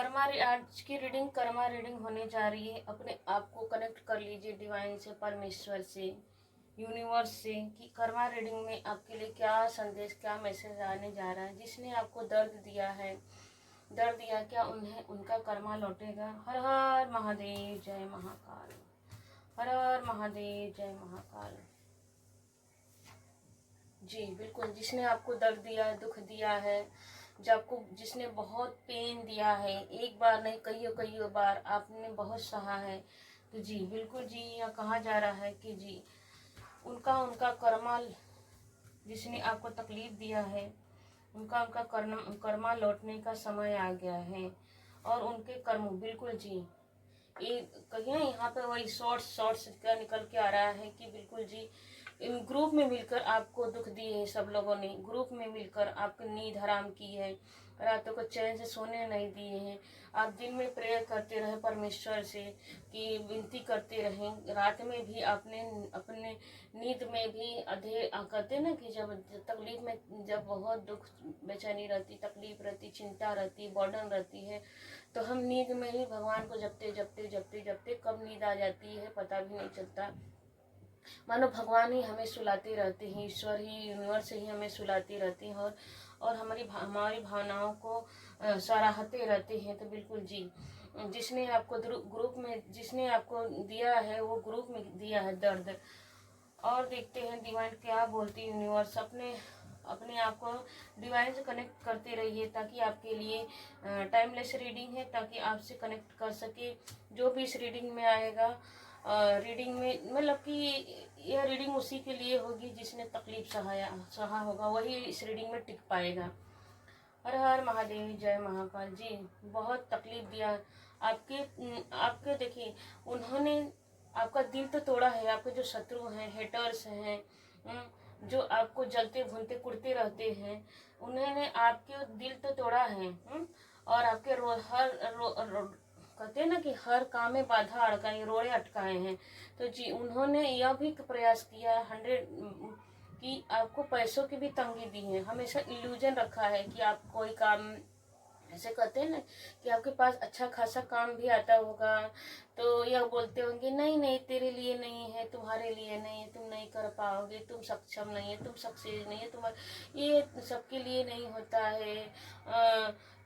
आज की reading Karma reading होने जा रही है। अपने आप को कनेक्ट कर लीजिए डिवाइन से, परमेश्वर से, यूनिवर्स से कि कर्मा रीडिंग में आपके लिए क्या संदेश, क्या मैसेज आने जा रहा है। जिसने आपको दर्द दिया है, दर्द दिया, क्या उन्हें उनका कर्मा लौटेगा। हर हर महादेव, जय महाकाल। हर हर महादेव, जय महाकाल। जी बिल्कुल, जिसने आपको दर्द दिया है, दुख दिया है, जिसने बहुत पेन दिया है, एक बार नहीं कई बार आपने बहुत सहा है, तो जी बिल्कुल जी, यहाँ कहा जा रहा है कि जी उनका उनका कर्मा, जिसने आपको तकलीफ दिया है, उनका उनका कर्मा लौटने का समय आ गया है। और उनके कर्म बिल्कुल जी, ये कहिए यहाँ पे वही शॉर्ट्स का निकल के आ रहा है कि बिल्कुल जी इन ग्रुप में मिलकर आपको दुख दिए हैं। सब लोगों ने ग्रुप में मिलकर आपकी नींद हराम की है, रातों को चैन से सोने नहीं दिए हैं। आप दिन में प्रेयर करते रहे परमेश्वर से कि विनती करते रहें, रात में भी आपने अपने नींद में भी कहते ना कि जब तकलीफ में, जब बहुत दुख, बेचैनी रहती, तकलीफ रहती, चिंता रहती, बर्डन रहती है, तो हम नींद में ही भगवान को जपते कब नींद आ जाती है पता भी नहीं चलता। मानो भगवान ही हमें सुलाते रहते हैं, ईश्वर ही, यूनिवर्स ही हमें सुलाते रहते हैं और हमारी भावनाओं को सराहते रहते हैं। तो बिल्कुल जी, जिसने आपको ग्रुप में, जिसने आपको दिया है, वो ग्रुप में दिया है दर्द। और देखते हैं डिवाइन क्या बोलती है यूनिवर्स। अपने आप को डिवाइन से कनेक्ट करते रहिए ताकि आपके लिए टाइमलेस रीडिंग है, ताकि आपसे कनेक्ट कर सके जो भी इस रीडिंग में आएगा। रीडिंग में मतलब कि यह रीडिंग उसी के लिए होगी जिसने तकलीफ सहा होगा, वही इस रीडिंग में टिक पाएगा। हर हर महादेव, जय महाकाल। जी बहुत तकलीफ दिया आपके देखिए, उन्होंने आपका दिल तो तोड़ा है। आपके जो शत्रु हैं, हेटर्स हैं, जो आपको जलते भूनते कुड़ते रहते हैं, उन्होंने आपके दिल तो तोड़ा है। और आपके कहते हैं ना कि हर काम में बाधा अड़काए, रोड़े अटकाए हैं। तो जी उन्होंने यह भी प्रयास किया 100 कि आपको पैसों की भी तंगी दी है। हमेशा इल्यूजन रखा है कि आप कोई काम, ऐसे कहते हैं ना कि आपके पास अच्छा खासा काम भी आता होगा, तो यह बोलते होंगे नहीं नहीं तेरे लिए नहीं है, तुम्हारे लिए नहीं है, तुम नहीं कर पाओगे, तुम सक्षम नहीं है, तुम सक्सेस नहीं है, तुम्हारे ये सबके लिए नहीं होता है,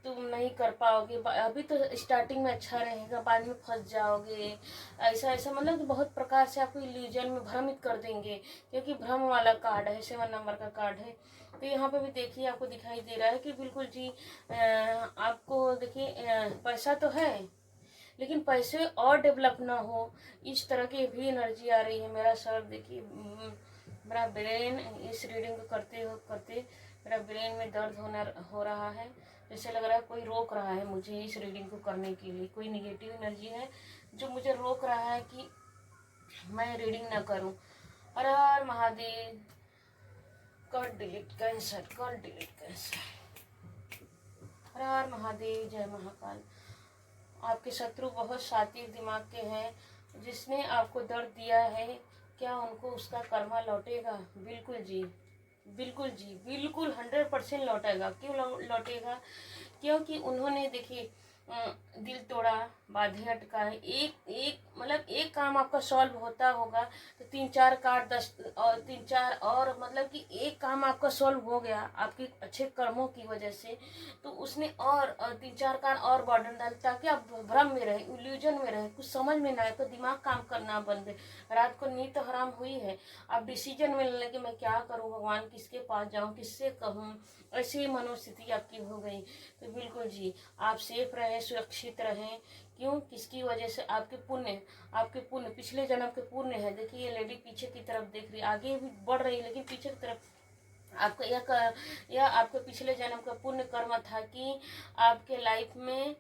तुम नहीं कर पाओगे, अभी तो स्टार्टिंग में अच्छा रहेगा, बाद में फंस जाओगे। ऐसा ऐसा मतलब कि बहुत प्रकार से आपको इल्यूजन में भ्रमित कर देंगे, क्योंकि भ्रम वाला कार्ड है, 7 नंबर का कार्ड है। तो यहाँ पे भी देखिए आपको दिखाई दे रहा है कि बिल्कुल जी आपको देखिए पैसा तो है, लेकिन पैसे और डेवलप ना हो, इस तरह की भी एनर्जी आ रही है। मेरा सर देखिए, मेरा ब्रेन इस रीडिंग को करते मेरा ब्रेन में दर्द हो रहा है। जैसे लग रहा है कोई रोक रहा है मुझे इस रीडिंग को करने के लिए। कोई निगेटिव एनर्जी है जो मुझे रोक रहा है कि मैं रीडिंग ना करूं। हर हर महादेव। कर डिलीट कैंसर। हर हर महादेव, जय महाकाल। आपके शत्रु बहुत शातिर दिमाग के हैं। जिसने आपको दर्द दिया है, क्या उनको उसका कर्मा लौटेगा? बिल्कुल जी, बिल्कुल जी, बिल्कुल 100% लौटेगा। क्यों लौटेगा? क्योंकि उन्होंने देखिए दिल तोड़ा, बाधे अटकाए। एक एक मतलब एक काम आपका सॉल्व होता होगा तो 3-4 कार्ड 10 और 3-4 और, मतलब कि एक काम आपका सॉल्व हो गया आपके अच्छे कर्मों की वजह से, तो उसने और 3-4 कार्ड और बर्डन डाल, ताकि आप भ्रम में रहे, इल्यूजन में रहे, कुछ समझ में ना आए, तो दिमाग काम करना बंद है, रात को नींद तो हराम हुई है। आप डिसीजन में लेने कि मैं क्या करूं भगवान, किसके पास जाऊं, किससे कहूं, ऐसी मनोस्थिति आपकी हो गई। तो बिल्कुल जी, आप सेफ रहें, सुरक्षित रहें। क्यों? किसकी वजह से? आपके पुण्य, पिछले जन्म के पुण्य है। देखिए ये लेडी पीछे की तरफ देख रही, आगे भी बढ़ रही है लेकिन पीछे की तरफ। आपका यह आपके पिछले जन्म का पुण्य कर्म था कि आपके लाइफ में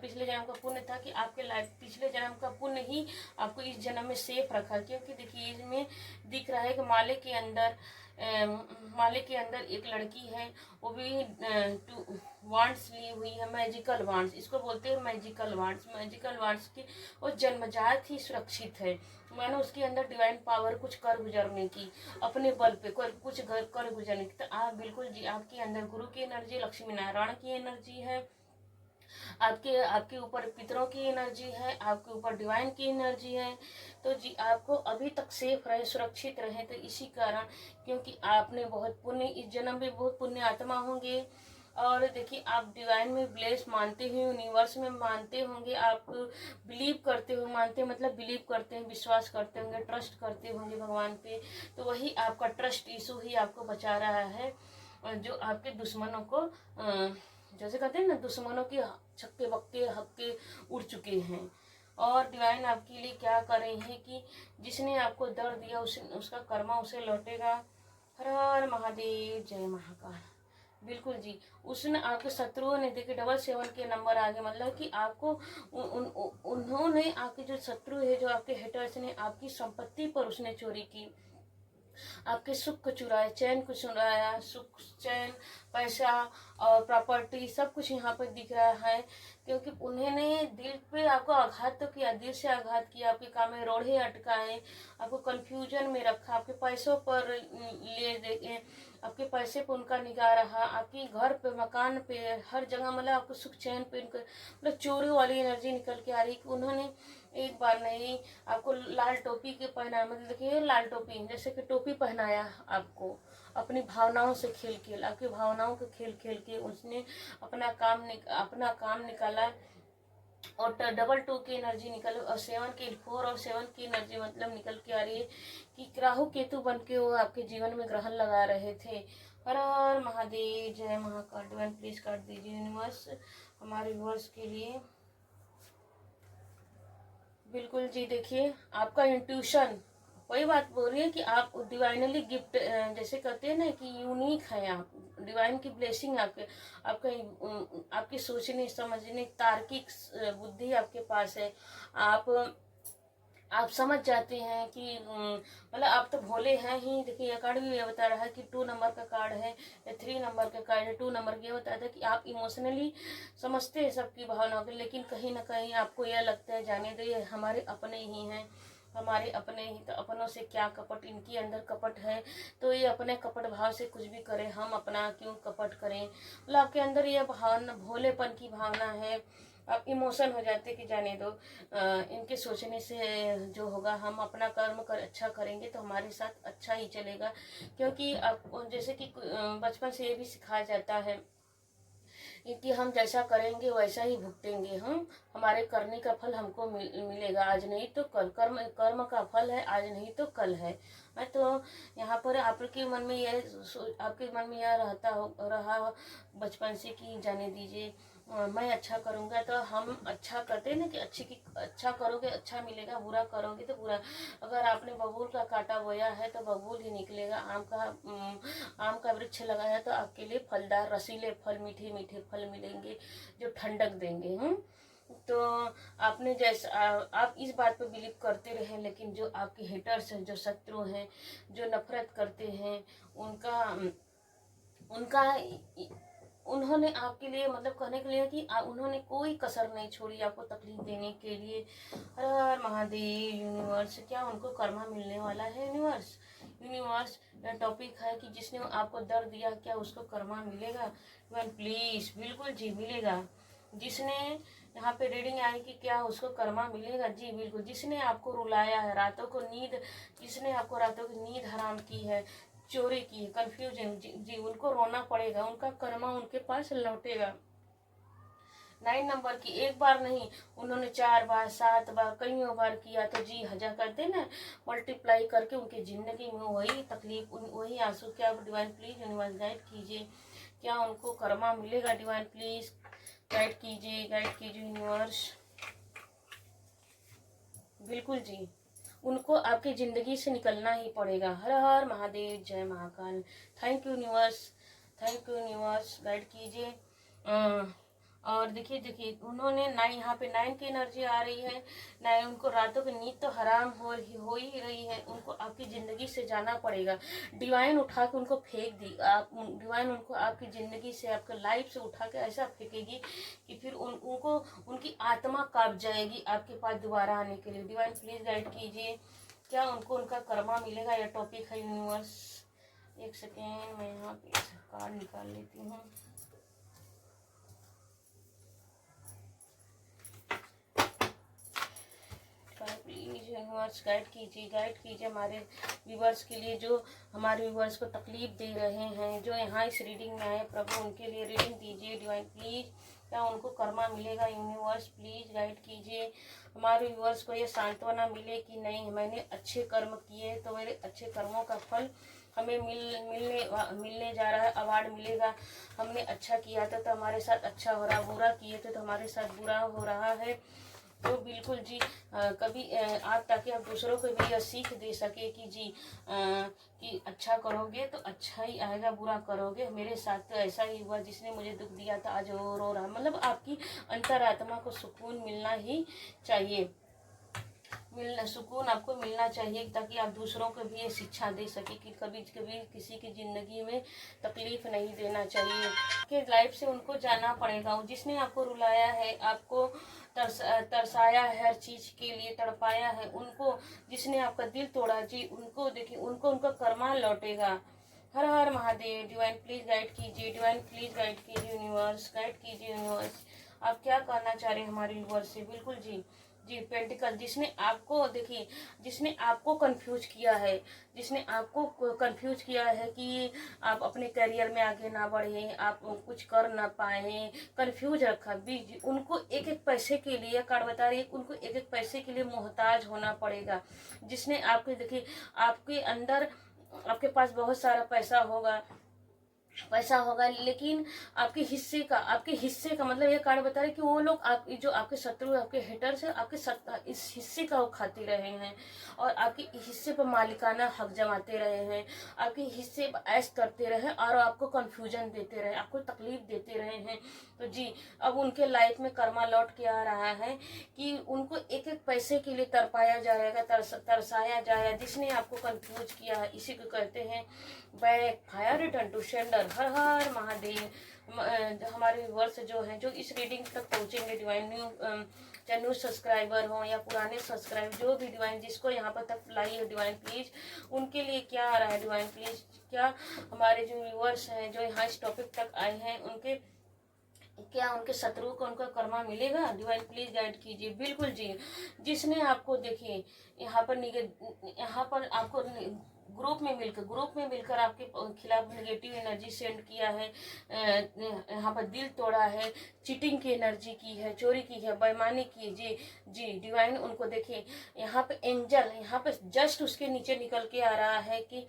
पिछले जन्म का पुण्य था कि आपके लाइफ, पिछले जन्म का पुण्य ही आपको इस जन्म में सेफ रखा। क्योंकि देखिए इसमें दिख रहा है कि माले के अंदर माले के अंदर एक लड़की है, वो भी वांड्स ली हुई है, मैजिकल वांड्स, इसको बोलते हैं मैजिकल वांड्स। मैजिकल वांड्स की वो जन्मजात ही सुरक्षित है, मानो उसके अंदर डिवाइन पावर कुछ कर गुजरने की, अपने बल पे कुछ कर गुजरने की। तो आप बिल्कुल जी, आपके अंदर गुरु की एनर्जी, लक्ष्मी नारायण की एनर्जी है, आपके ऊपर पितरों की एनर्जी है, आपके ऊपर डिवाइन की एनर्जी है। तो जी आपको अभी तक सेफ रहे, सुरक्षित रहे, तो इसी कारण, क्योंकि आपने बहुत पुण्य, इस जन्म में बहुत पुण्य आत्मा होंगे। और देखिए, आप डिवाइन में ब्लेस मानते हैं, यूनिवर्स में मानते होंगे, आप बिलीव करते हो, मानते मतलब बिलीव करते हैं, विश्वास करते होंगे, ट्रस्ट करते होंगे भगवान पे। तो वही आपका ट्रस्ट इशू ही आपको बचा रहा है, जो आपके दुश्मनों को जैसे कहते हैं ना, दुश्मनों के छक्के बक्के हक्के उड़ चुके हैं। और डिवाइन आपके लिए क्या कर रहे हैं कि जिसने आपको दर्द दिया उसका कर्मा उसे लौटेगा। हर हर महादेव, जय महाकाल। बिल्कुल जी, उसने आपके शत्रुओं ने, देखिए 77 के नंबर आगे, मतलब कि आपको उन्होंने, आपके जो शत्रु है, जो आपके हेटर्स ने, आपकी संपत्ति पर उसने चोरी की, आपके सुख को चुराया, चैन को चुराया, सुख चैन पैसा और प्रॉपर्टी सब कुछ यहाँ पर दिख रहा है। क्योंकि उन्होंने दिल पे आपको आघात तो किया, दिल से आघात किया, आपके काम में रोड़े अटकाए, आपको कंफ्यूजन में रखा, आपके पैसों पर ले देखे, आपके पैसे पे उनका निगाह रहा, आपके घर पे, मकान पे, हर जगह, मतलब आपको सुख चैन पे मतलब चोरी वाली एनर्जी निकल के आ रही कि उन्होंने एक बार नहीं आपको लाल टोपी के पहनाया, मतलब देखिए लाल टोपी जैसे कि टोपी पहनाया आपको, अपनी भावनाओं से खेल खेल, आपकी भावनाओं के खेल खेल के उसने अपना काम निकाला। और डबल 2 की एनर्जी निकल, और 7 की 4 और 7 की एनर्जी मतलब निकल के आ रही है कि राहु केतु बन के वो आपके जीवन में ग्रहण लगा रहे थे। हर हर महादेव, जय महाकाल। डिवाइन प्लीज काट दीजिए यूनिवर्स हमारे व्यूअर्स के लिए। बिल्कुल जी, देखिए आपका इंट्यूशन वही बात बोल रही है कि आप डिवाइनली गिफ्ट, जैसे कहते हैं ना कि यूनिक है आप, डिवाइन की ब्लेसिंग आपके सोचने समझने तार्किक बुद्धि आपके पास है। आप समझ जाते हैं कि मतलब आप तो भोले हैं ही। देखिए कार्ड भी ये बता रहा है कि 2 नंबर का कार्ड है या 3 नंबर का कार्ड है। 2 नंबर ये बताया था कि आप इमोशनली समझते हैं सबकी भावनाओं को, लेकिन कहीं ना कहीं आपको यह लगता है जाने दो ये हमारे अपने ही हैं, हमारे अपने ही, तो अपनों से क्या कपट, इनके अंदर कपट है तो ये अपने कपट भाव से कुछ भी करें, हम अपना क्यों कपट करें। मतलब आपके अंदर ये भावना, भोलेपन की भावना है, आप इमोशन हो जाते कि जाने दो, इनके सोचने से जो होगा, हम अपना कर्म अच्छा करेंगे तो हमारे साथ अच्छा ही चलेगा। क्योंकि आप जैसे कि बचपन से ये भी सिखाया जाता है कि हम जैसा करेंगे वैसा ही भुगतेंगे, हम हमारे करने का फल हमको मिलेगा, आज नहीं तो कल। कर्म का फल है, आज नहीं तो कल है। तो यहाँ पर आपके मन में यह रहा बचपन से कि जाने दीजिए, मैं अच्छा करूँगा तो हम अच्छा करते हैं ना कि अच्छा करोगे अच्छा मिलेगा, बुरा करोगे तो बुरा। अगर आपने बबूल का कांटा बोया है तो बबूल ही निकलेगा। आम का वृक्ष लगाया तो आपके लिए फलदार रसीले फल, मीठे मीठे फल मिलेंगे जो ठंडक देंगे। तो आपने जैसा आप इस बात पर बिलीव करते रहे, लेकिन जो आपके हेटर्स हैं, जो शत्रु हैं, जो नफरत करते हैं, उनका उन्होंने आपके लिए, मतलब कहने के लिए कि उन्होंने कोई कसर नहीं छोड़ी आपको तकलीफ देने के लिए। हर हर महादेव। यूनिवर्स, क्या उनको कर्मा मिलने वाला है? यूनिवर्स टॉपिक है कि जिसने आपको दर्द दिया क्या उसको कर्मा मिलेगा? प्लीज, बिल्कुल जी मिलेगा। जिसने यहाँ पे रीडिंग आई कि क्या उसको कर्मा मिलेगा, जी बिल्कुल। जिसने आपको रुलाया है, जिसने आपको रातों की नींद हराम की है, चोरी की है, कंफ्यूजन, जी उनको रोना पड़ेगा, उनका कर्मा उनके पास लौटेगा। 9 नंबर की एक बार नहीं, उन्होंने 4 बार 7 बार कईयों बार किया, तो जी हजार करते ना, मल्टीप्लाई करके उनकी जिंदगी में वही तकलीफ, वही आंसू। क्या डिवाइन प्लीज यूनिवर्स गाइड कीजिए, क्या उनको कर्मा मिलेगा? डिवाइन प्लीज गाइड कीजिए यूनिवर्स। बिल्कुल जी, उनको आपकी जिंदगी से निकलना ही पड़ेगा। हर हर महादेव, जय Mahakal. Thank you universe, guide कीजिए। और देखिए देखिए उन्होंने ना, यहाँ पे 9 की एनर्जी आ रही है ना, उनको रातों की नींद तो हराम हो ही रही है। उनको आपकी ज़िंदगी से जाना पड़ेगा। डिवाइन उठा के उनको फेंक दी, आप डिवाइन उनको आपकी ज़िंदगी से, आपके लाइफ से उठा के ऐसा फेंकेगी कि फिर उनको उनकी आत्मा कांप जाएगी आपके पास दोबारा आने के लिए। डिवाइन प्लीज़ गाइड कीजिए, क्या उनको उनका कर्मा मिलेगा? या टॉपिक है यूनिवर्स। एक सेकेंड, मैं यहाँ पे कार्ड निकाल लेती हूँ। प्लीज यूनिवर्स गाइड कीजिए हमारे व्यूवर्स के लिए, जो हमारे व्यूवर्स को तकलीफ दे रहे हैं, जो यहाँ इस रीडिंग में आए प्रभु उनके लिए रीडिंग दीजिए डिवाइन प्लीज। क्या उनको कर्मा मिलेगा? यूनिवर्स प्लीज गाइड कीजिए हमारे व्यूवर्स को, ये सांत्वना मिले कि नहीं मैंने अच्छे कर्म किए तो मेरे अच्छे कर्मों का फल हमें मिलने जा रहा है, अवार्ड मिलेगा। हमने अच्छा किया था तो हमारे साथ अच्छा हो रहा, बुरा किए थे तो हमारे साथ बुरा हो रहा है। तो बिल्कुल जी कभी आप, ताकि आप दूसरों को भी यह सीख दे सके कि जी कि अच्छा करोगे तो अच्छा ही आएगा, बुरा करोगे। मेरे साथ तो ऐसा ही हुआ, जिसने मुझे दुख दिया था आज वो रो रहा। मतलब आपकी अंतरात्मा को सुकून मिलना ही चाहिए, सुकून आपको मिलना चाहिए, ताकि आप दूसरों को भी ये शिक्षा दे सके कि कभी कभी किसी की ज़िंदगी में तकलीफ नहीं देना चाहिए। कि लाइफ से उनको जाना पड़ेगा, जिसने आपको रुलाया है, आपको तरसाया है, हर चीज़ के लिए तड़पाया है, उनको जिसने आपका दिल तोड़ा जी, उनको देखिए उनको उनका कर्मा लौटेगा। हर हर महादेव। डिवाइन प्लीज गाइड कीजिए, डिवाइन प्लीज गाइड कीजिए यूनिवर्स, गाइड कीजिए यूनिवर्स। आप क्या कहना चाह रहे हैं हमारे यूनिवर्स से? बिल्कुल जी जी पेंटिकल, जिसने आपको देखिए, जिसने आपको कंफ्यूज किया है, जिसने आपको कंफ्यूज किया है कि आप अपने करियर में आगे ना बढ़े, आप कुछ कर ना पाए, कंफ्यूज रखा बीज, उनको एक एक पैसे के लिए, कार्ड बता रही है, उनको एक एक पैसे के लिए मोहताज होना पड़ेगा। जिसने आपके देखिए, आपके अंदर, आपके पास बहुत सारा पैसा होगा लेकिन आपके हिस्से का मतलब ये कार्ड बता रहे कि वो लोग आप जो आपके शत्रु, आपके हेटर्स है, आपके इस हिस्से का वो खाते रहे हैं और आपके हिस्से पर मालिकाना हक जमाते रहे हैं, आपके हिस्से पर ऐश करते रहे और आपको कंफ्यूजन देते रहे, आपको तकलीफ देते रहे हैं। तो जी अब उनके लाइफ में कर्मा लौट के आ रहा है कि उनको एक एक पैसे के लिए तरपाया जाएगा, तरसाया जाएगा। जिसने आपको कंफ्यूज किया है, इसी को कहते हैं backfire, return to sender. हर हर महादेव। हमारे व्यूअर्स जो हैं, जो इस रीडिंग तक पहुंचेंगे, डिवाइन चाहे न्यू सब्सक्राइबर हो या पुराने सब्सक्राइबर, जो भी डिवाइन जिसको यहाँ पर तक लाई है डिवाइन प्लीज, उनके लिए क्या आ रहा है डिवाइन प्लीज? क्या हमारे जो व्यूअर्स हैं, जो यहाँ इस टॉपिक तक आए हैं, उनके क्या उनके शत्रु को उनका कर्मा मिलेगा? डिवाइन प्लीज गाइड कीजिए। बिल्कुल जी, जिसने आपको देखिए यहाँ पर आपको ग्रुप में मिलकर आपके खिलाफ नेगेटिव एनर्जी सेंड किया है, यहाँ पर दिल तोड़ा है, चीटिंग की एनर्जी की है, चोरी की है, बेईमानी की, जी डिवाइन उनको देखिए यहाँ पे एंजल, यहाँ पे जस्ट उसके नीचे निकल के आ रहा है कि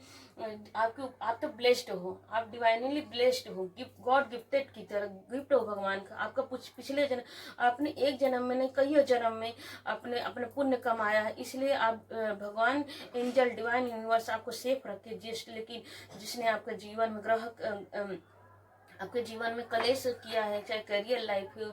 आप तो ब्लेस्ड हो, आप डिवाइनली ब्लेस्ड हो, गिफ्ट, गॉड गिफ्टेड की तरह गिफ्ट हो भगवान का। आपका पिछले जन्म, आपने एक जन्म में नहीं कई जन्म में अपने पुण्य कमाया है, इसलिए आप भगवान, एंजल, डिवाइन यूनिवर्स आपको सेफ रखे। लेकिन जिसने आपका जीवन में आपके जीवन में कलेश किया है, चाहे करियर लाइफ हो,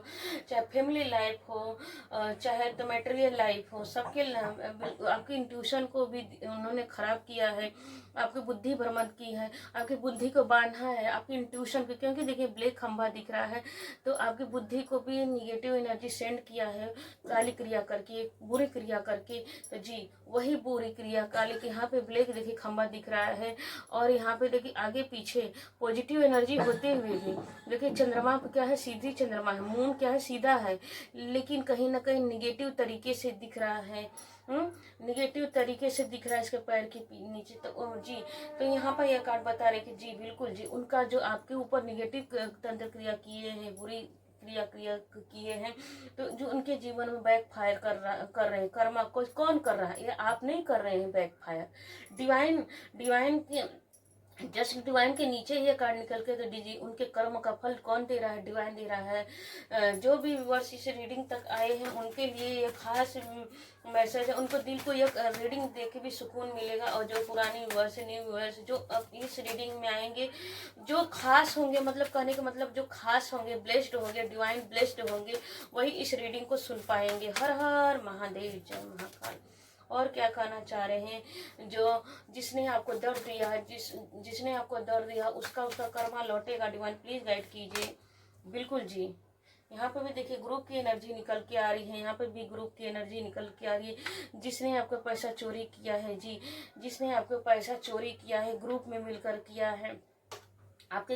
चाहे फैमिली लाइफ हो, चाहे तो मैटेरियल लाइफ हो, सबके आपकी इंट्यूशन को भी उन्होंने खराब किया है, आपकी बुद्धि भ्रमण की है, आपकी बुद्धि को बांधा है, आपकी इंट्यूशन को, क्योंकि देखिए ब्लैक खंभा दिख रहा है, तो आपकी बुद्धि को भी निगेटिव एनर्जी सेंड किया है, काली क्रिया करके, बुरी क्रिया करके। तो जी वही बुरी क्रिया काली के, यहाँ पे ब्लैक देखिए खंभा दिख रहा है, और यहाँ पे देखिए आगे पीछे पॉजिटिव एनर्जी होते हुए भी देखिए चंद्रमा पे क्या है, सीधी चंद्रमा है, मून क्या है, सीधा है, लेकिन कहीं ना कहीं निगेटिव तरीके से दिख रहा है, निगेटिव तरीके से दिख रहा है इसके पैर के नीचे। तो जी तो यहाँ पर यह कार्ड बता रहे कि जी बिल्कुल जी, उनका जो आपके ऊपर निगेटिव तंत्र क्रिया किए हैं, बुरी क्रिया किए हैं, तो जो उनके जीवन में बैक फायर कर रहे हैं, कर्मा कौन कर रहा है? ये आप नहीं कर रहे हैं back fire, divine just divine के नीचे ये कार्ड निकल के, तो डीजी उनके कर्म का फल कौन दे रहा है? डिवाइन दे रहा है। जो भी व्यूअर्स इस रीडिंग तक आए हैं उनके लिए ये खास मैसेज है। उनको दिल को ये रीडिंग देख के भी सुकून मिलेगा, और जो पुरानी व्यूअर्स न्यू व्यूअर्स जो अब इस रीडिंग में आएंगे, जो खास होंगे, मतलब कहने का मतलब जो खास होंगे, ब्लेस्ड होंगे, डिवाइन ब्लेस्ड होंगे, वही इस रीडिंग को सुन पाएंगे। हर हर महादेव, जय महाकाल। और क्या कहना चाह रहे हैं? जिसने आपको दर्द दिया है, जिसने आपको दर्द दिया, उसका कर्मा लौटेगा। डिवाइन प्लीज गाइड कीजिए। बिल्कुल जी। यहाँ पे भी देखिए ग्रुप की एनर्जी निकल के आ रही है, यहाँ पे भी ग्रुप की एनर्जी निकल के आ रही है। जिसने आपका पैसा चोरी किया है जी, जिसने आपका पैसा चोरी किया है, ग्रुप में मिलकर किया है, आपके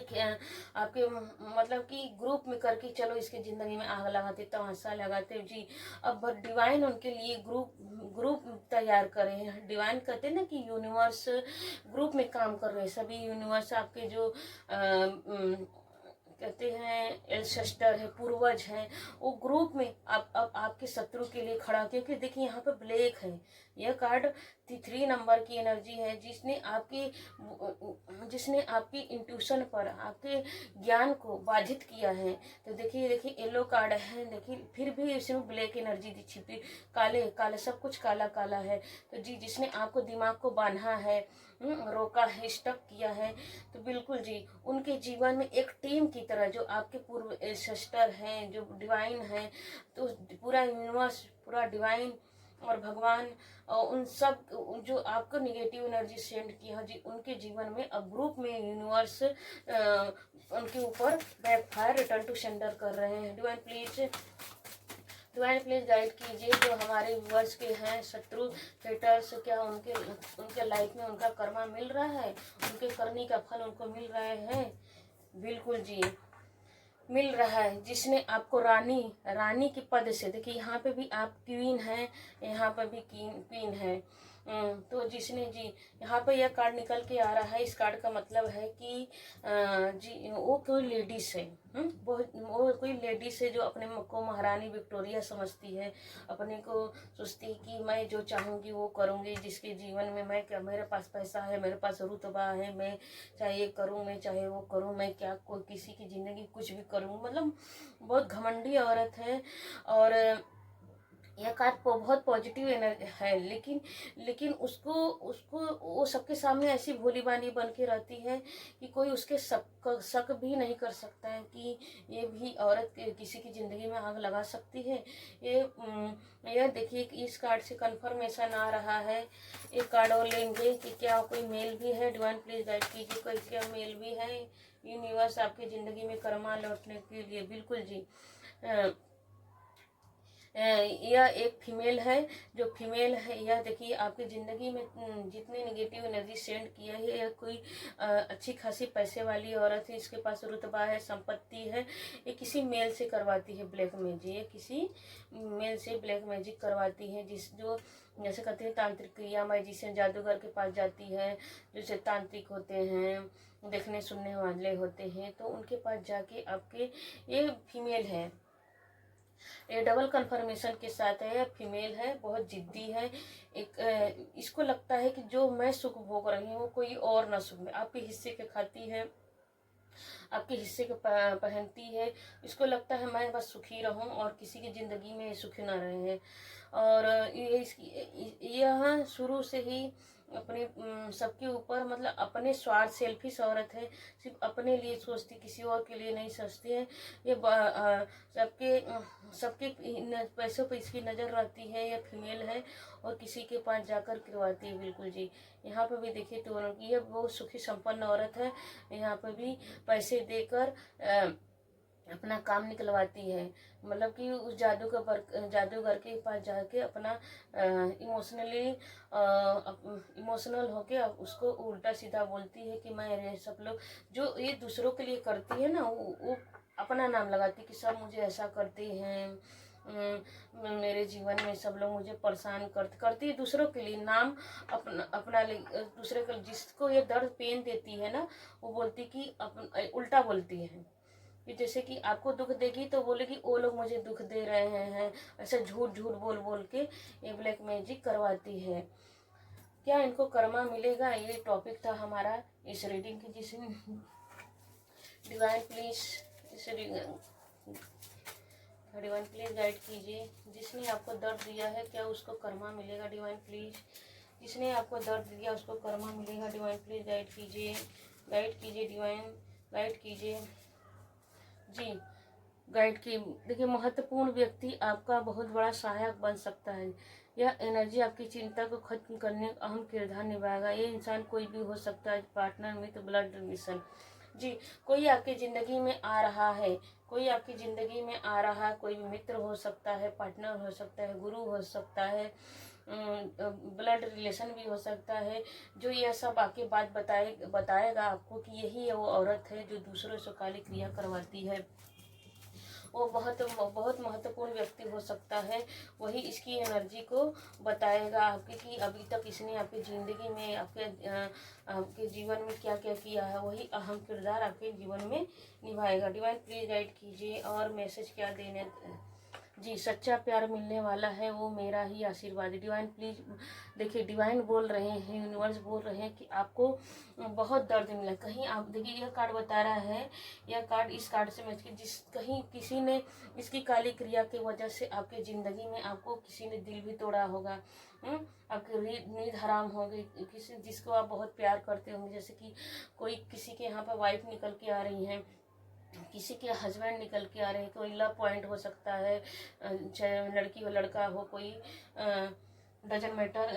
मतलब कि ग्रुप में करके चलो इसके ज़िंदगी में आग लगाते, तमाशा लगाते जी। अब डिवाइन उनके लिए ग्रुप तैयार करे हैं। डिवाइन कहते हैं ना कि यूनिवर्स ग्रुप में काम कर रहे हैं। सभी यूनिवर्स आपके जो कहते हैं एंसेस्टर है, पूर्वज हैं, वो ग्रुप में अब आपके शत्रु के लिए खड़ा। क्योंकि देखिए यहाँ पे ब्लैक है, यह कार्ड 3 नंबर की एनर्जी है। जिसने आपकी इंट्यूशन पर, आपके ज्ञान को बाधित किया है। तो देखिए येलो कार्ड है, देखिए फिर भी इसमें ब्लैक एनर्जी छिपी, काले काले, सब कुछ काला काला है। तो जी जिसने आपको दिमाग को बांधा है, रोका है, स्टक किया है, तो बिल्कुल जी उनके जीवन में एक टीम की तरह जो आपके पूर्व एंसेस्टर हैं, जो डिवाइन हैं, तो पूरा यूनिवर्स, पूरा डिवाइन और भगवान और उन सब जो आपको निगेटिव एनर्जी सेंड किया है जी, उनके जीवन में अब ग्रुप में यूनिवर्स उनके ऊपर बैकफायर, रिटर्न टू सेंडर कर रहे हैं। डिवाइन प्लीज गाइड कीजिए जो हमारे व्यूअर्स के हैं शत्रु, हेटर्स, क्या उनके लाइफ में उनका कर्मा मिल रहा है, उनके करने का फल उनको मिल रहे हैं? बिल्कुल जी मिल रहा है। जिसने आपको रानी के पद से, देखिए यहाँ पे भी आप क्वीन हैं, यहाँ पर भी क्वीन है। तो जिसने जी यहाँ पे यह कार्ड निकल के आ रहा है, इस कार्ड का मतलब है कि जी वो कोई लेडीज है। वो कोई लेडीज है जो अपने को महारानी विक्टोरिया समझती है, अपने को सोचती है कि मैं जो चाहूँगी वो करूँगी, जिसके जीवन में मैं क्या, मेरे पास पैसा है, मेरे पास रुतबा है, मैं चाहे ये करूँ, मैं चाहे वो करूँ, मैं क्या कोई किसी की ज़िंदगी कुछ भी करूँ, मतलब बहुत घमंडी औरत है। और यह कार्ड बहुत पॉजिटिव एनर्जी है, लेकिन उसको उसको वो सबके सामने ऐसी भोली भाली बन के रहती है कि कोई उसके शक भी नहीं कर सकता है कि ये भी औरत किसी की ज़िंदगी में आग लगा सकती है। यह देखिए कि इस कार्ड से कंफर्मेशन आ रहा है। एक कार्ड और लेंगे कि क्या कोई मेल भी है। डिवाइन प्लीज गाइड कीजिए, कोई क्या मेल भी है यूनिवर्स आपकी ज़िंदगी में कर्मा लौटने के लिए। बिल्कुल जी। यह एक फीमेल है, जो फीमेल है यह देखिए आपकी ज़िंदगी में जितने नेगेटिव एनर्जी सेंड किया है, यह कोई अच्छी खासी पैसे वाली औरत है, इसके पास रुतबा है, संपत्ति है। ये किसी मेल से करवाती है ब्लैक मैजिक, ये किसी मेल से ब्लैक मैजिक करवाती है, जो जैसे कहते हैं तांत्रिक क्रिया, मैजिशियन, जादूगर के पास जाती है, जैसे तांत्रिक होते हैं, देखने सुनने वाले होते हैं, तो उनके पास जाके आपके, ये फीमेल है, ये डबल कंफर्मेशन के साथ है, फीमेल है, बहुत जिद्दी है। इसको लगता है कि जो मैं सुख भोग रही हूँ कोई और ना सुख में, आपके हिस्से के खाती है, आपके हिस्से को पहनती है। इसको लगता है मैं बस सुखी रहूं और किसी की ज़िंदगी में सुखी ना रहे। और यह शुरू से ही अपने सबके ऊपर, मतलब अपने स्वार्थ, सेल्फिश औरत है, सिर्फ अपने लिए सोचती, किसी और के लिए नहीं सोचती है। ये सबके पैसों पर इसकी नज़र रहती है। यह फीमेल है और किसी के पास जाकर करवाती है। बिल्कुल जी। यहाँ पर भी देखिए तो यह बहुत सुखी संपन्न औरत है। यहाँ पर भी पैसे देकर अपना काम निकलवाती है, मतलब कि उस जादूगर के पास जाके अपना इमोशनल होके उसको उल्टा सीधा बोलती है कि मैं, सब लोग जो ये दूसरों के लिए करती है ना, वो अपना नाम लगाती कि सब मुझे ऐसा करते हैं, मेरे जीवन में सब लोग मुझे परेशान करती है, दूसरों के लिए नाम अपना दूसरे को, जिसको ये दर्द पेन देती है ना, वो बोलती कि उल्टा बोलती है कि जैसे कि आपको दुख देगी तो बोलेगी वो लोग मुझे दुख दे रहे हैं, ऐसा झूठ झूठ बोल बोल के ये ब्लैक मैजिक करवाती है। क्या इनको कर्मा मिलेगा, ये टॉपिक था हमारा इस रीडिंग की। जिसने डिवाइन प्लीज इस डिवाइन प्लीज गाइड कीजिए। जिसने आपको दर्द दिया है क्या उसको कर्मा मिलेगा, डिवाइन प्लीज। जिसने आपको दर्द दिया उसको कर्मा मिलेगा, डिवाइन प्लीज गाइड कीजिए, गाइड कीजिए डिवाइन, गाइड कीजिए जी, गाइड की। देखिए, महत्वपूर्ण व्यक्ति आपका बहुत बड़ा सहायक बन सकता है। यह एनर्जी आपकी चिंता को खत्म करने का अहम किरदार निभाएगा। ये इंसान कोई भी हो सकता है, पार्टनर, मित्र, ब्लड रिलेशन जी। कोई आपकी ज़िंदगी में आ रहा है, कोई आपकी ज़िंदगी में आ रहा है, कोई भी मित्र हो सकता है, पार्टनर हो सकता है, गुरु हो सकता है, ब्लड रिलेशन भी हो सकता है, जो यह सब आके बात बताएगा आपको कि यही है वो औरत है जो दूसरों से काली क्रिया करवाती है। वो बहुत बहुत महत्वपूर्ण व्यक्ति हो सकता है, वही इसकी एनर्जी को बताएगा आपके कि अभी तक इसने आपकी ज़िंदगी में आपके जीवन में क्या क्या किया है, वही अहम किरदार आपके जीवन में निभाएगा। डिवाइन प्लीज गाइड कीजिए और मैसेज क्या देने जी। सच्चा प्यार मिलने वाला है, वो मेरा ही आशीर्वाद है। डिवाइन प्लीज देखिए, डिवाइन बोल रहे हैं, यूनिवर्स बोल रहे हैं कि आपको बहुत दर्द मिला। कहीं आप देखिए, यह कार्ड बता रहा है, यह कार्ड इस कार्ड से मैच जिस कहीं किसी ने इसकी काली क्रिया की वजह से आपकी ज़िंदगी में आपको किसी ने दिल भी तोड़ा होगा, आपकी नींद हराम हो गई, किसी जिसको आप बहुत प्यार करते होंगे। जैसे कि कोई किसी के यहाँ पर वाइफ निकल के आ रही हैं, किसी के हस्बैंड निकल के आ रहे हैं, कोई लव पॉइंट हो सकता है, चाहे लड़की हो लड़का हो, कोई डजन मैटर।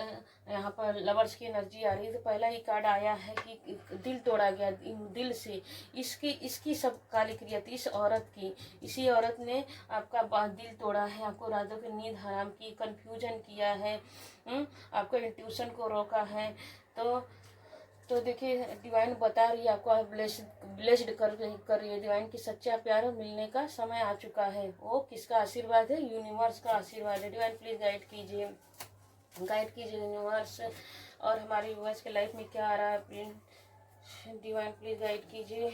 यहाँ पर लवर्स की एनर्जी आ रही है। तो पहला ही कार्ड आया है कि दिल तोड़ा गया, दिल से इसकी सब काली क्रिया थी इस औरत की। इसी औरत ने आपका दिल तोड़ा है, आपको रातों की नींद हराम की, कंफ्यूजन किया है, आपका इंट्यूशन को रोका है। तो देखिए, डिवाइन बता रही है आपको, ब्लेस्ड कर रही है डिवाइन की। सच्चा प्यार मिलने का समय आ चुका है। वो किसका आशीर्वाद है, यूनिवर्स का आशीर्वाद है। डिवाइन प्लीज गाइड कीजिए, गाइड कीजिए यूनिवर्स, और हमारे यूनिवर्स के लाइफ में क्या आ रहा है, डिवाइन प्लीज गाइड कीजिए।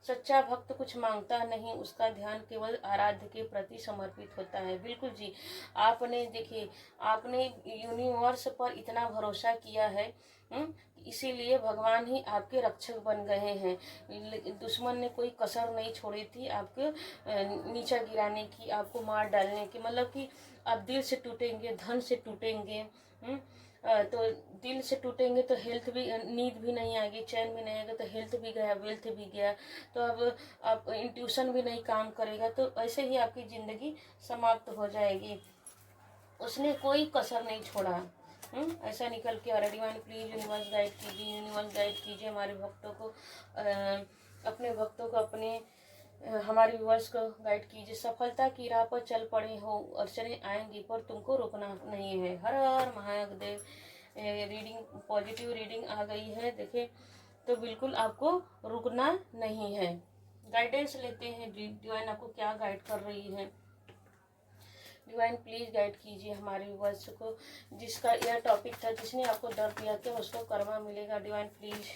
सच्चा भक्त कुछ मांगता नहीं, उसका ध्यान केवल आराध्य के प्रति समर्पित होता है। बिल्कुल जी, आपने देखिए, आपने यूनिवर्स पर इतना भरोसा किया है, इसीलिए भगवान ही आपके रक्षक बन गए हैं। दुश्मन ने कोई कसर नहीं छोड़ी थी आपको नीचा गिराने की, आपको मार डालने की। मतलब कि आप दिल से टूटेंगे, धन से टूटेंगे, तो दिल से टूटेंगे तो हेल्थ भी, नींद भी नहीं आएगी, चैन भी नहीं आएगा, तो हेल्थ भी गया, वेल्थ भी गया। तो अब आप इंट्यूशन भी नहीं काम करेगा, तो ऐसे ही आपकी ज़िंदगी समाप्त हो जाएगी। उसने कोई कसर नहीं छोड़ा। ऐसा निकल के आ रहा। डिवाइन प्लीज यूनिवर्स गाइड कीजिए, यूनिवर्स गाइड कीजिए हमारे भक्तों को, अपने भक्तों को, अपने हमारे व्यूअर्स को गाइड कीजिए। सफलता की राह पर चल पड़े हो, अड़चने आएंगी पर तुमको रुकना नहीं है। हर हर महादेव। रीडिंग पॉजिटिव रीडिंग आ गई है, देखिए, तो बिल्कुल आपको रुकना नहीं है। गाइडेंस लेते हैं, डिवाइन आपको क्या गाइड कर रही है। डिवाइन प्लीज गाइड कीजिए हमारे व्यूअर्स को, जिसका यह टॉपिक था, जिसने आपको दर्द दिया था उसको कर्मा मिलेगा। Divine please,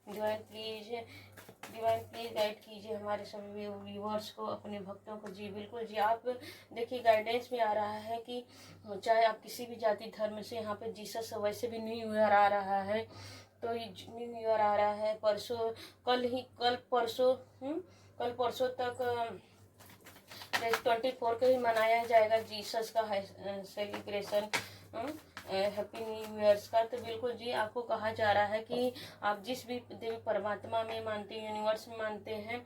divine please, divine please guide कीजिए हमारे सभी व्यूअर्स को, अपने भक्तों को। जी बिल्कुल जी, आप देखिए, गाइडेंस में आ रहा है कि चाहे आप किसी भी जाति धर्म से, यहाँ पे जीसस, वैसे भी न्यू ईयर आ रहा है, तो न्यू ईयर आ रहा है परसों, कल परसों तक 24 को ही मनाया जाएगा जीसस का सेलिब्रेशन, हैप्पी न्यू ईयर्स का। तो बिल्कुल जी, आपको कहा जा रहा है कि आप जिस भी देवी परमात्मा में मानते हैं, यूनिवर्स में मानते हैं,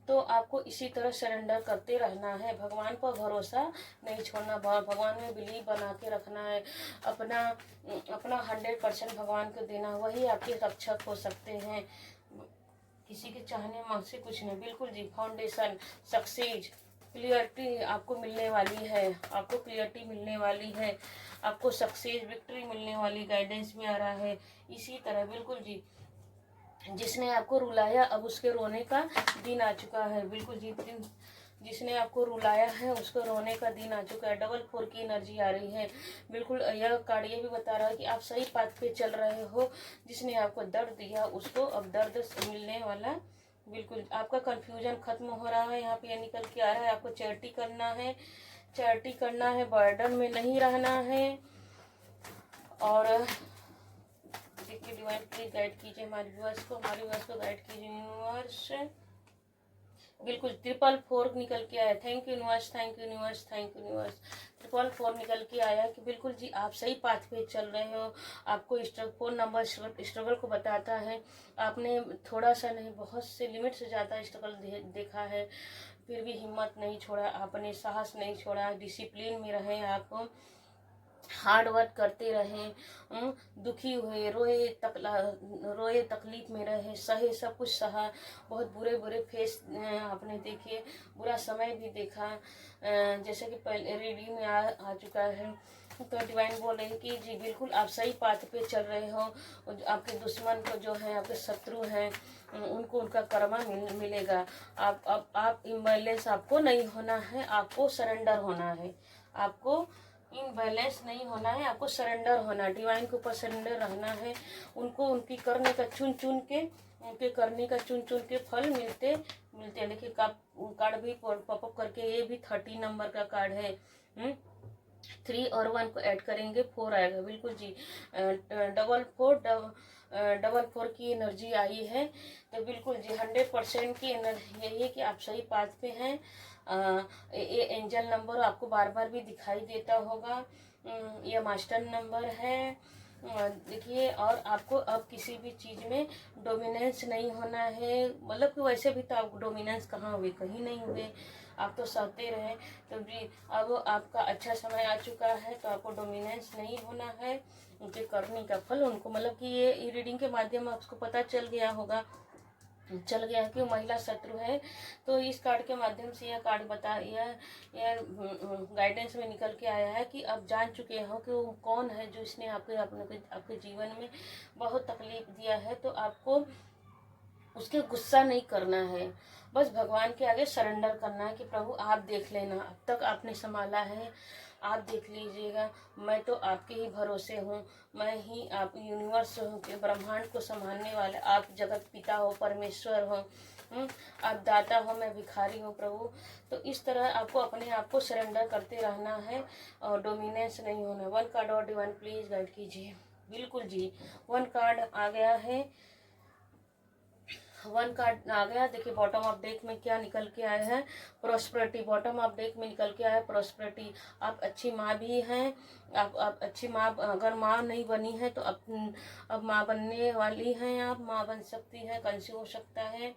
तो आपको इसी तरह सरेंडर करते रहना है। भगवान पर भरोसा नहीं छोड़ना, भगवान में बिलीव बना के रखना है। अपना 100% भगवान को देना, वही आपके रक्षक हो सकते हैं। किसी के चाहने मांग से कुछ नहीं। बिल्कुल जी, फाउंडेशन, सक्सेस, क्लियरिटी आपको मिलने वाली है, आपको क्लियरिटी मिलने वाली है, आपको सक्सेस, विक्ट्री मिलने वाली गाइडेंस में आ रहा है। इसी तरह बिल्कुल जी, जिसने आपको रुलाया अब उसके रोने का दिन आ चुका है। बिल्कुल जी, जिसने आपको रुलाया है उसको रोने का दिन आ चुका है। डबल 4 की एनर्जी आ रही है। बिल्कुल, यह कार्ड ये भी बता रहा है कि आप सही पाथ पे चल रहे हो। जिसने आपको दर्द दिया उसको अब दर्द मिलने वाला। बिल्कुल, आपका कंफ्यूजन खत्म हो रहा है। यहाँ पे यह निकल के आ रहा है, आपको चैरिटी करना है, चैरिटी करना है, बर्डन में नहीं रहना है। और यू डिवाइन, प्लीज गाइड कीजिए हमारे व्यूअर्स को गाइड कीजिए यूनिवर्स। बिल्कुल 444 निकल के आया। Thank you universe, thank you universe, thank you universe. 444 निकल के आया कि बिल्कुल जी आप सही पाथ पे चल रहे हो। आपको फोन नंबर स्ट्रगल को बताता है। आपने थोड़ा सा नहीं, बहुत से लिमिट से ज़्यादा स्ट्रगल देखा है, फिर भी हिम्मत नहीं छोड़ा आपने, साहस नहीं छोड़ा, डिसिप्लिन में रहे आप, हार्ड वर्क करते रहे, दुखी हुए, रोए तकलीफ में रहे, सहे, सब कुछ सहा, बहुत बुरे बुरे फेस आपने देखे, बुरा समय भी देखा, जैसे कि पहले रीडिंग में आ चुका है। तो डिवाइन बोल रहे हैं कि जी बिल्कुल आप सही पाथ पे चल रहे हो। आपके दुश्मन को जो है, आपके शत्रु हैं, उनको उनका कर्मा मिलेगा। आप इम्बैलेंस आपको नहीं होना है, आपको सरेंडर होना है, आपको इनबैलेंस नहीं होना है, आपको सरेंडर होना है, डिवाइन के ऊपर सरेंडर रहना है। उनको उनकी करने का चुन चुन के फल मिलते हैं। देखिए कार्ड भी पॉपअप करके, ये भी 30 नंबर का कार्ड है। 3 और 1 को ऐड करेंगे 4 आएगा। बिल्कुल जी 444 की एनर्जी आई है। तो बिल्कुल जी 100% की एनर्जी यही है कि आप सही पाथ पे हैं। ये एंजल नंबर आपको बार बार भी दिखाई देता होगा। ये मास्टर नंबर है। देखिए, और आपको अब किसी भी चीज़ में डोमिनेंस नहीं होना है। मतलब कि वैसे भी तो आप डोमिनेंस कहाँ हुए, कहीं नहीं हुए, आप तो सहते रहे। तो भी अब आपका अच्छा समय आ चुका है, तो आपको डोमिनेंस नहीं होना है। उनके करने का फल उनको, मतलब कि ये रीडिंग के माध्यम में आपको पता चल गया कि वो महिला शत्रु है। तो इस कार्ड के माध्यम से यह कार्ड यह गाइडेंस में निकल के आया है कि आप जान चुके हो कि वो कौन है जो इसने आपके जीवन में बहुत तकलीफ दिया है। तो आपको उसके गुस्सा नहीं करना है, बस भगवान के आगे सरेंडर करना है कि प्रभु आप देख लेना, अब तक आपने संभाला है, आप देख लीजिएगा, मैं तो आपके ही भरोसे हूँ, मैं ही आप यूनिवर्स के ब्रह्मांड को संभालने वाले, आप जगत पिता हो, परमेश्वर हो, आप दाता हो, मैं भिखारी हूँ प्रभु। तो इस तरह आपको अपने आप को सरेंडर करते रहना है और डोमिनेंस नहीं होना। 1 कार्ड और डिवाइन प्लीज गाइड कीजिए। बिल्कुल जी 1 कार्ड आ गया है, 1 कार्ड आ गया। देखिए बॉटम ऑफ डेक में क्या निकल के आया है, प्रोस्पेरिटी। बॉटम ऑफ डेक में निकल के आया है प्रोस्पेरिटी। आप अच्छी माँ भी हैं, आप अच्छी माँ, अगर माँ नहीं बनी है तो अब माँ बनने वाली हैं, आप माँ बन सकती हैं, कंसीव हो सकता है।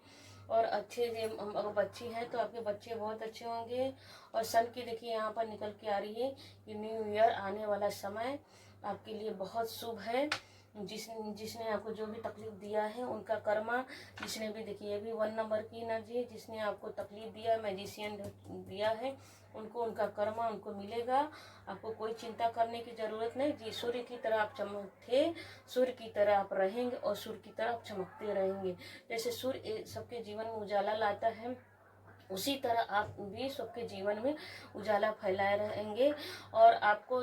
और अच्छे अगर बच्ची है तो आपके बच्चे बहुत अच्छे होंगे। और सन की देखिए यहाँ पर निकल के आ रही है कि न्यू ईयर आने वाला समय आपके लिए बहुत शुभ है। जिसने आपको जो भी तकलीफ दिया है उनका कर्मा, जिसने भी, देखिए ये भी 1 नंबर की एनर्जी है, जिसने आपको तकलीफ दिया, मैजिशियन दिया है, उनको उनका कर्मा उनको मिलेगा। आपको कोई चिंता करने की ज़रूरत नहीं जी। सूर्य की तरह आप सूर्य की तरह आप रहेंगे और सूर्य की तरह आप चमकते रहेंगे। जैसे सूर्य सबके जीवन में उजाला लाता है, उसी तरह आप भी सबके जीवन में उजाला फैलाए रहेंगे। और आपको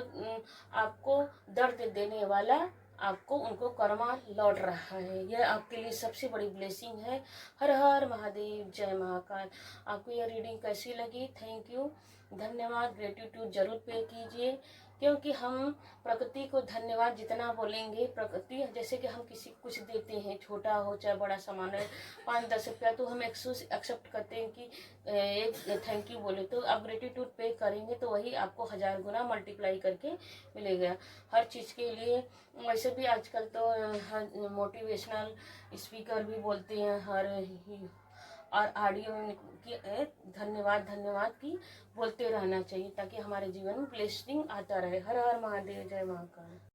दर्द देने वाला आपको उनको कर्मा लौट रहा है। यह आपके लिए सबसे बड़ी ब्लेसिंग है। हर हर महादेव, जय महाकाल। आपको यह रीडिंग कैसी लगी? थैंक यू, धन्यवाद, ग्रेटिट्यूड जरूर पे कीजिए, क्योंकि हम प्रकृति को धन्यवाद जितना बोलेंगे, प्रकृति जैसे कि हम किसी को कुछ देते हैं, छोटा हो चाहे बड़ा सामान है, 5-10 रुपया, तो हम एक्सेप्ट करते हैं कि एक थैंक यू बोले, तो आप ग्रेटिट्यूड पे करेंगे तो वही आपको 1000 गुना मल्टीप्लाई करके मिलेगा हर चीज़ के लिए। वैसे भी आजकल तो मोटिवेशनल स्पीकर भी बोलते हैं और ऑडियो में कि धन्यवाद की बोलते रहना चाहिए, ताकि हमारे जीवन में ब्लेसिंग आता रहे। हर हर महादेव, जय महाकाल।